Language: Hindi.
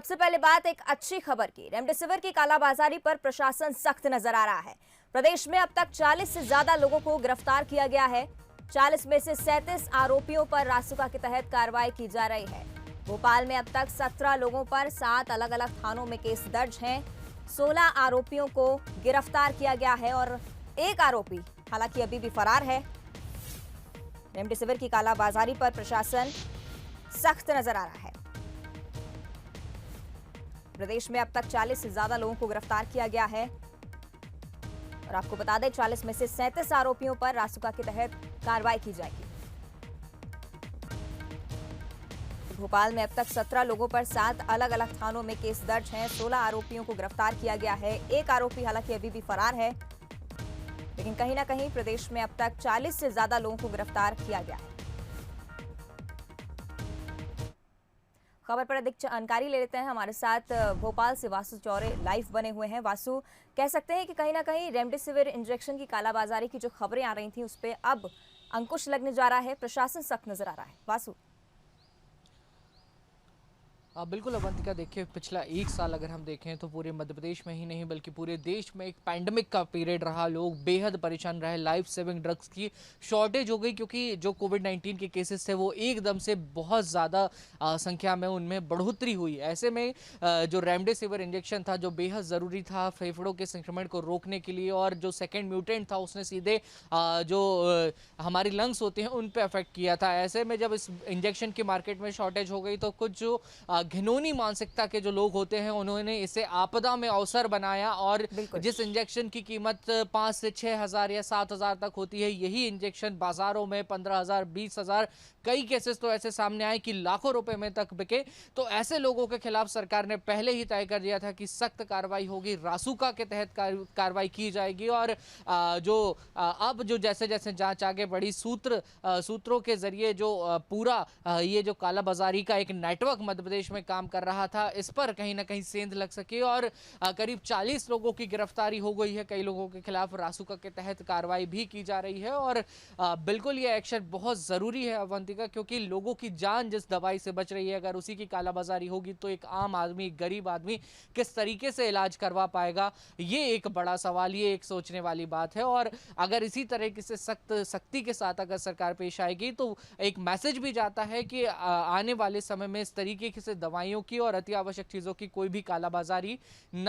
सबसे पहले बात एक अच्छी खबर की। रेमडेसिविर की कालाबाजारी पर प्रशासन सख्त नजर आ रहा है। प्रदेश में अब तक 40 से ज्यादा लोगों को गिरफ्तार किया गया है। 40 में से 37 आरोपियों पर रासुका के तहत कार्रवाई की जा रही है। भोपाल में अब तक 17 लोगों पर 7 अलग अलग थानों में केस दर्ज हैं। 16 आरोपियों को गिरफ्तार किया गया है और एक आरोपी हालांकि अभी भी फरार है। रेमडेसिविर की कालाबाजारी पर प्रशासन सख्त नजर आ रहा है। प्रदेश में अब तक 40 से ज्यादा लोगों को गिरफ्तार किया गया है और आपको बता दें 40 में से 37 आरोपियों पर रासुका के तहत कार्रवाई की जाएगी। भोपाल में अब तक 17 लोगों पर 7 अलग अलग थानों में केस दर्ज हैं। 16 आरोपियों को गिरफ्तार किया गया है। एक आरोपी हालांकि अभी भी फरार है, लेकिन कहीं ना कहीं प्रदेश में अब तक 40 से ज्यादा लोगों को गिरफ्तार किया गया है। खबर पर अधिक जानकारी ले लेते हैं। हमारे साथ भोपाल से वासु चौरे लाइव बने हुए हैं। वासु, कह सकते हैं कि कहीं ना कहीं रेमडेसिविर इंजेक्शन की कालाबाजारी की जो खबरें आ रही थी उस पर अब अंकुश लगने जा रहा है, प्रशासन सख्त नजर आ रहा है। वासु। बिल्कुल अवंतिका, देखिए पिछला 1 साल अगर हम देखें तो पूरे मध्य प्रदेश में ही नहीं बल्कि पूरे देश में एक पैंडमिक का पीरियड रहा। लोग बेहद परेशान रहे। लाइफ सेविंग ड्रग्स की शॉर्टेज हो गई क्योंकि जो कोविड-19 के केसेस थे वो एकदम से बहुत ज़्यादा संख्या में उनमें बढ़ोतरी हुई। ऐसे में जो रेमडेसिविर इंजेक्शन था जो बेहद ज़रूरी था फेफड़ों के संक्रमण को रोकने के लिए, और जो सेकेंड म्यूटेंट था उसने सीधे हमारी लंग्स होते हैं उन पर अफेक्ट किया था। ऐसे में जब इस इंजेक्शन की मार्केट में शॉर्टेज हो गई तो कुछ जो घिनौनी मानसिकता के जो लोग होते हैं उन्होंने इसे आपदा में अवसर बनाया, और जिस इंजेक्शन की कीमत 5 से 6 हज़ार या 7 हज़ार तक होती है, यही इंजेक्शन बाजारों में 15 हज़ार 20 हज़ार, कई केसेस तो ऐसे सामने आए कि लाखों रुपए में तक बिके। तो ऐसे लोगों के खिलाफ सरकार ने पहले ही तय कर दिया था कि सख्त कार्रवाई होगी, रासुका के तहत कार्रवाई की जाएगी। और अब जो जैसे जैसे जांच आगे बढ़ी, सूत्रों के जरिए जो पूरा ये जो कालाबाजारी का एक नेटवर्क मध्य प्रदेश में काम कर रहा था, इस पर कहीं ना कहीं सेंध लग सके और करीब 40 लोगों की गिरफ्तारी हो गई है। कई लोगों के खिलाफ रासुका के तहत कार्रवाई भी की जा रही है। और बिल्कुल ये एक्शन बहुत जरूरी है अवंतिका, क्योंकि लोगों की जान जिस दवाई से बच रही है, अगर उसी की कालाबाजारी होगी तो एक आम आदमी, गरीब आदमी किस तरीके से इलाज करवा पाएगा, ये एक बड़ा सवाल, ये एक सोचने वाली बात है। और अगर इसी तरह से सख्ती के साथ अगर सरकार पेश आएगी तो एक मैसेज भी जाता है कि आने वाले समय में इस तरीके से दवाइयों की और अति आवश्यक चीजों की कोई भी कालाबाजारी ना